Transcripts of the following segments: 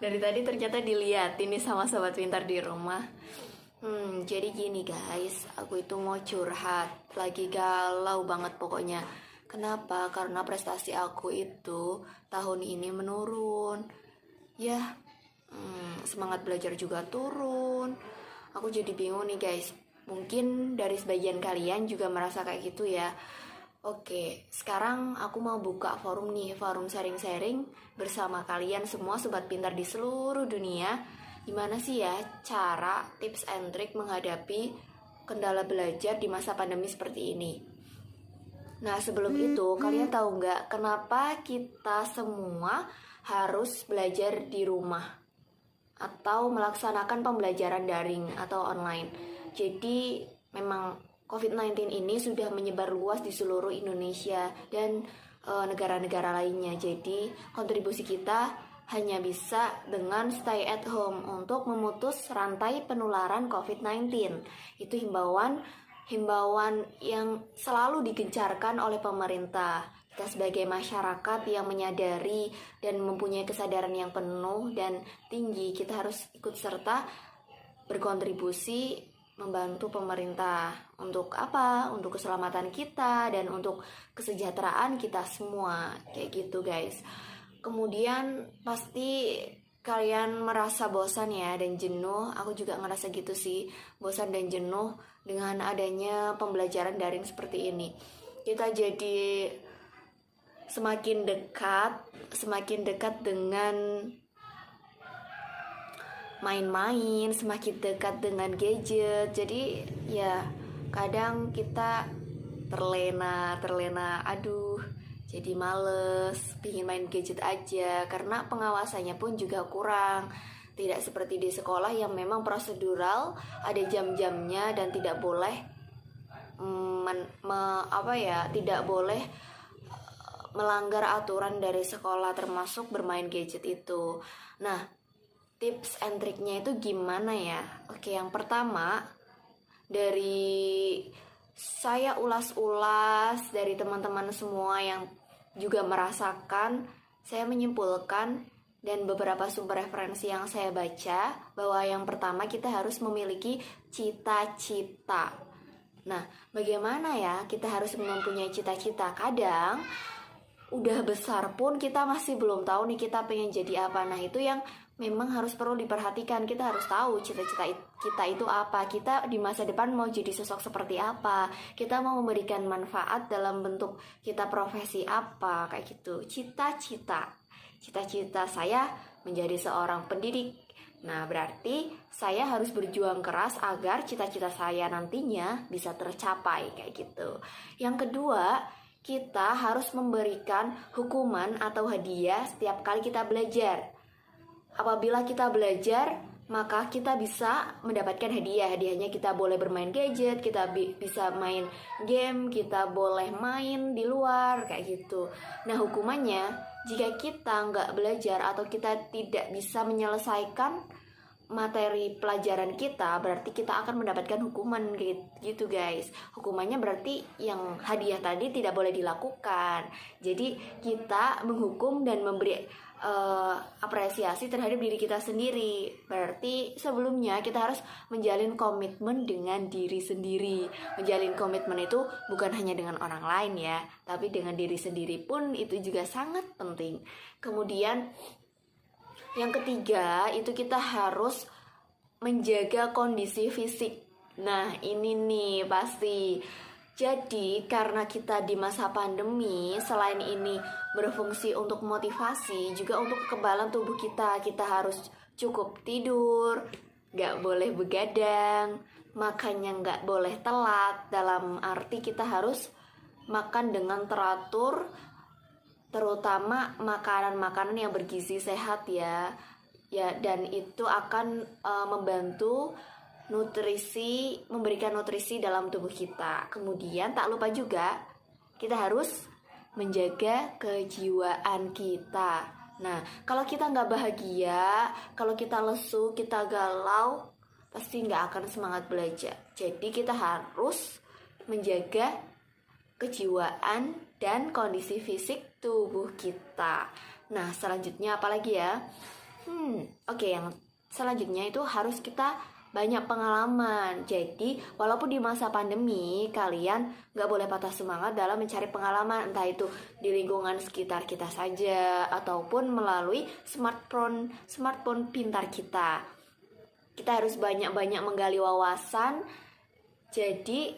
Dari tadi ternyata dilihat ini sama sobat pintar di rumah. Jadi gini guys, aku itu mau curhat. Lagi galau banget pokoknya. Kenapa? Karena prestasi aku itu tahun ini menurun. Ya, semangat belajar juga turun. Aku jadi bingung nih guys. Mungkin dari sebagian kalian juga merasa kayak gitu ya. Oke, sekarang aku mau buka forum nih, forum sharing-sharing bersama kalian semua sobat pintar di seluruh dunia. Gimana sih ya cara, tips and trick menghadapi kendala belajar di masa pandemi seperti ini? Nah, sebelum itu, kalian tahu nggak kenapa kita semua harus belajar di rumah atau melaksanakan pembelajaran daring atau online? Jadi, memang COVID-19 ini sudah menyebar luas di seluruh Indonesia dan negara-negara lainnya. Jadi, kontribusi kita hanya bisa dengan stay at home untuk memutus rantai penularan COVID-19. Itu himbauan yang selalu digencarkan oleh pemerintah. Kita sebagai masyarakat yang menyadari dan mempunyai kesadaran yang penuh dan tinggi, kita harus ikut serta berkontribusi membantu pemerintah. Untuk apa? Untuk keselamatan kita dan untuk kesejahteraan kita semua. Kayak gitu guys. Kemudian pasti kalian merasa bosan ya dan jenuh. Aku juga ngerasa gitu sih, bosan dan jenuh dengan adanya pembelajaran daring seperti ini. Kita jadi semakin dekat dengan main-main, semakin dekat dengan gadget. Jadi ya kadang kita terlena, aduh, jadi males, pingin main gadget aja karena pengawasannya pun juga kurang. Tidak seperti di sekolah yang memang prosedural, ada jam-jamnya dan tidak boleh tidak boleh melanggar aturan dari sekolah termasuk bermain gadget itu. Nah, tips and triknya itu gimana ya? Oke, yang pertama dari saya ulas-ulas dari teman-teman semua yang juga merasakan, saya menyimpulkan dan beberapa sumber referensi yang saya baca bahwa yang pertama kita harus memiliki cita-cita. Nah, bagaimana ya kita harus mempunyai cita-cita? Kadang udah besar pun kita masih belum tahu nih kita pengen jadi apa. Nah, itu yang memang harus perlu diperhatikan. Kita harus tahu cita-cita kita itu apa. Kita di masa depan mau jadi sosok seperti apa. Kita mau memberikan manfaat dalam bentuk kita profesi apa, kayak gitu. Cita-cita saya menjadi seorang pendidik. Nah, berarti saya harus berjuang keras agar cita-cita saya nantinya bisa tercapai, kayak gitu. Yang kedua, kita harus memberikan hukuman atau hadiah setiap kali kita belajar. Apabila kita belajar, maka kita bisa mendapatkan hadiah. Hadiahnya kita boleh bermain gadget, kita bisa main game, kita boleh main di luar, kayak gitu. Nah, hukumannya, jika kita nggak belajar atau kita tidak bisa menyelesaikan materi pelajaran kita, berarti kita akan mendapatkan hukuman gitu guys. Hukumannya berarti yang hadiah tadi tidak boleh dilakukan. Jadi kita menghukum dan memberi apresiasi terhadap diri kita sendiri. Berarti sebelumnya kita harus menjalin komitmen dengan diri sendiri. Menjalin komitmen itu bukan hanya dengan orang lain ya, tapi dengan diri sendiri pun itu juga sangat penting. Kemudian yang ketiga, itu kita harus menjaga kondisi fisik. Nah, ini nih pasti. Jadi, karena kita di masa pandemi, selain ini berfungsi untuk motivasi, juga untuk kekebalan tubuh kita. Kita harus cukup tidur, gak boleh begadang, makannya gak boleh telat. Dalam arti kita harus makan dengan teratur, terutama makanan-makanan yang bergizi sehat ya, dan itu akan membantu memberikan nutrisi dalam tubuh kita. Kemudian tak lupa juga kita harus menjaga kejiwaan kita. Nah, kalau kita nggak bahagia, kalau kita lesu, kita galau, pasti nggak akan semangat belajar. Jadi kita harus menjaga kejiwaan dan kondisi fisik tubuh kita. Nah, selanjutnya apa lagi ya? Oke, yang selanjutnya itu harus kita banyak pengalaman. Jadi, walaupun di masa pandemi, kalian nggak boleh patah semangat dalam mencari pengalaman, entah itu di lingkungan sekitar kita saja, ataupun melalui smartphone pintar kita. Kita harus banyak-banyak menggali wawasan. Jadi,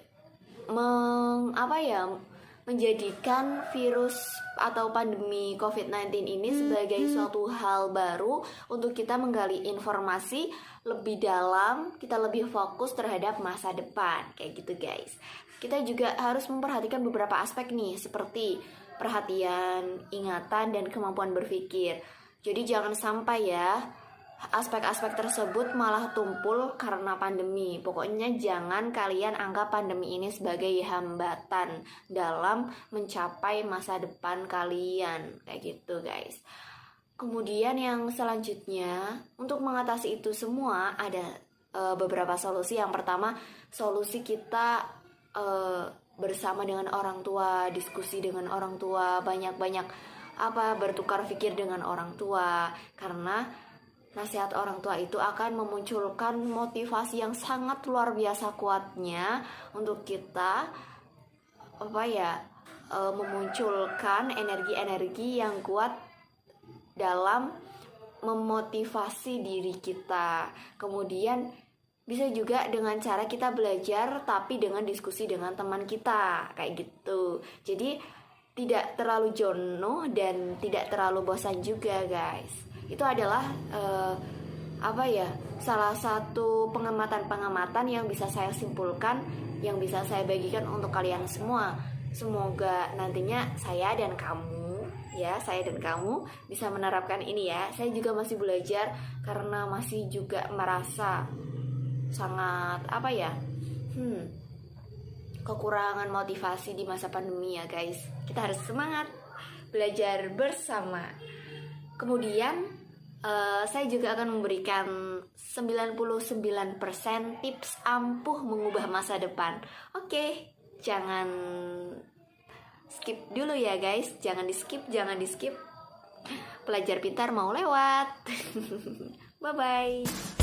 menjadikan virus atau pandemi COVID-19 ini sebagai suatu hal baru untuk kita menggali informasi lebih dalam, kita lebih fokus terhadap masa depan, kayak gitu guys. Kita juga harus memperhatikan beberapa aspek nih, seperti perhatian, ingatan, dan kemampuan berpikir. Jadi jangan sampai ya aspek-aspek tersebut malah tumpul karena pandemi. Pokoknya jangan kalian anggap pandemi ini sebagai hambatan dalam mencapai masa depan kalian, kayak gitu guys. Kemudian yang selanjutnya, untuk mengatasi itu semua ada beberapa solusi. Yang pertama, solusi kita bersama dengan orang tua, diskusi dengan orang tua, banyak-banyak bertukar pikir dengan orang tua, karena nasihat orang tua itu akan memunculkan motivasi yang sangat luar biasa kuatnya untuk kita memunculkan energi-energi yang kuat dalam memotivasi diri kita. Kemudian bisa juga dengan cara kita belajar tapi dengan diskusi dengan teman kita, kayak gitu. Jadi tidak terlalu jenuh dan tidak terlalu bosan juga guys. Itu adalah salah satu pengamatan yang bisa saya simpulkan, yang bisa saya bagikan untuk kalian semua. Semoga nantinya saya dan kamu bisa menerapkan ini ya. Saya juga masih belajar karena masih juga merasa sangat kekurangan motivasi di masa pandemi ya guys. Kita harus semangat belajar bersama. Kemudian saya juga akan memberikan 99% tips ampuh mengubah masa depan. Oke, jangan skip dulu ya guys. Jangan di skip. Pelajar pintar mau lewat. Bye-bye.